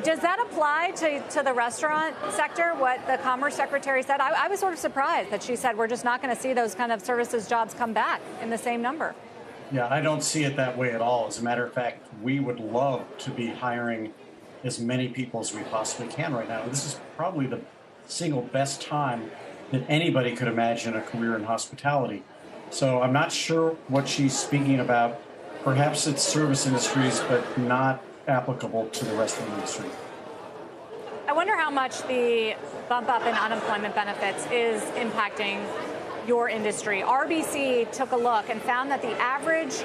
Does that apply to the restaurant sector, what the Commerce Secretary said? I was sort of surprised that she said we're just not going to see those kind of services jobs come back in the same number. Yeah, I don't see it that way at all. As a matter of fact, we would love to be hiring as many people as we possibly can right now. This is probably the single best time that anybody could imagine a career in hospitality. So I'm not sure what she's speaking about. Perhaps it's service industries, but not applicable to the restaurant industry. I wonder how much the bump up in unemployment benefits is impacting your industry. RBC took a look and found that the average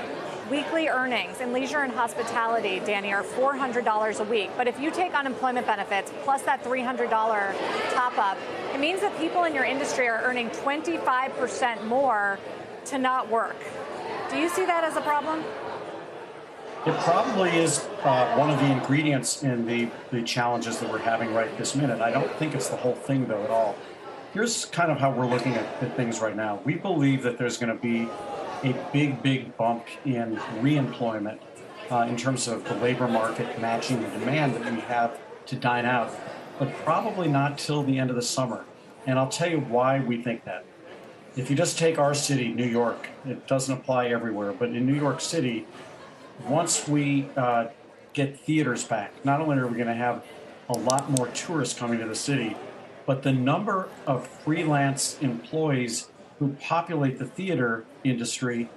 weekly earnings in leisure and hospitality, Danny, are $400 a week. But if you take unemployment benefits plus that $300 top up, it means that people in your industry are earning 25% more to not work. Do you see that as a problem? It probably is one of the ingredients in the challenges that we're having right this minute. I don't think it's the whole thing, though, at all. Here's kind of how we're looking at things right now. We believe that there's going to be a big bump in reemployment in terms of the labor market matching the demand that we have to dine out, but probably not till the end of the summer. And I'll tell you why we think that. If you just take our city, New York, it doesn't apply everywhere, but in New York City, once we get theaters back, not only are we going to have a lot more tourists coming to the city, but the number of freelance employees who populate the theater industry,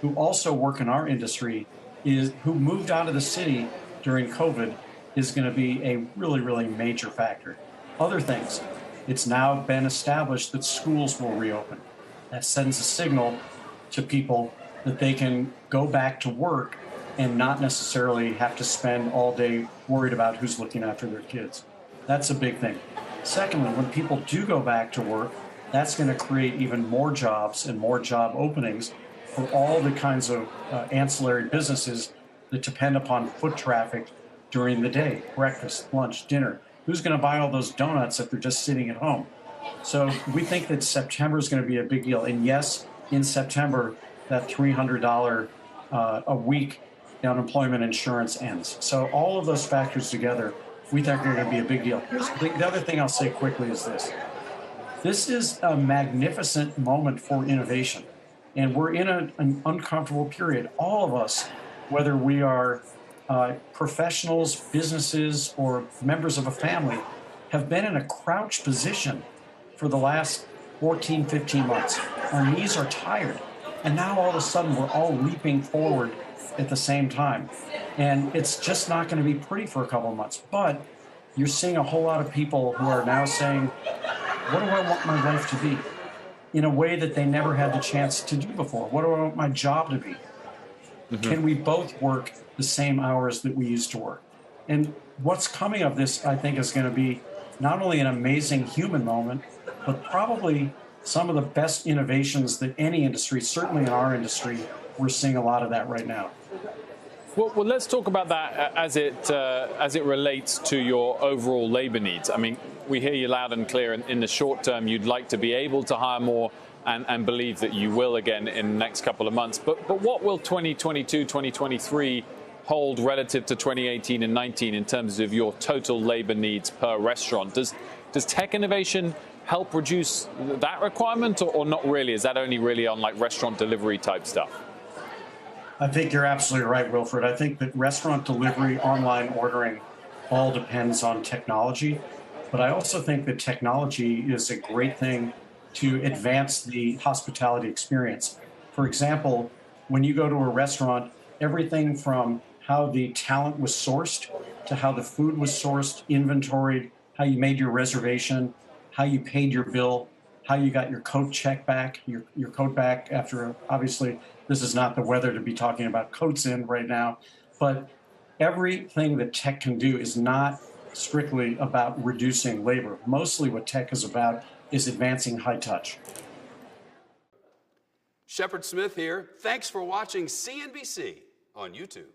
who also work in our industry, who moved out of the city during COVID, is going to be a really major factor. Other things, it's now been established that schools will reopen. That sends a signal to people that they can go back to work and not necessarily have to spend all day worried about who's looking after their kids. That's a big thing. Secondly, when people do go back to work, that's going to create even more jobs and more job openings for all the kinds of ancillary businesses that depend upon foot traffic during the day, breakfast, lunch, dinner. Who's going to buy all those donuts if they're just sitting at home? So we think that September is going to be a big deal. And yes, in September, that $300 a week unemployment insurance ends. So all of those factors together, we think are going to be a big deal. Here's the other thing I'll say quickly is this. This is a magnificent moment for innovation. And we're in an uncomfortable period. All of us, whether we are professionals, businesses, or members of a family, have been in a crouched position for the last 14, 15 months. Our knees are tired. And now all of a sudden we're all leaping forward at the same time. And it's just not going to be pretty for a couple of months. But you're seeing a whole lot of people who are now saying, what do I want my life to be? In a way that they never had the chance to do before. What do I want my job to be? Mm-hmm. Can we both work the same hours that we used to work? And what's coming of this, I think, is going to be not only an amazing human moment, but probably some of the best innovations that any industry, certainly in our industry, we're seeing a lot of that right now. Well, let's talk about that as it relates to your overall labor needs. I mean, we hear you loud and clear. In the short term, you'd like to be able to hire more and believe that you will again in the next couple of months. But what will 2022, 2023 hold relative to 2018 and 19 in terms of your total labor needs per restaurant? Does tech innovation help reduce that requirement or not really? Is that only really on like restaurant delivery type stuff? I think you're absolutely right, Wilfred. I think that restaurant delivery, online ordering, all depends on technology. But I also think that technology is a great thing to advance the hospitality experience. For example, when you go to a restaurant, everything from how the talent was sourced to how the food was sourced, inventoried, how you made your reservation, how you paid your bill, how you got your coat check back, your coat back after, obviously, this is not the weather to be talking about coats in right now, but everything that tech can do is not strictly about reducing labor. Mostly what tech is about is advancing high touch. Shepard Smith here. Thanks for watching CNBC on YouTube.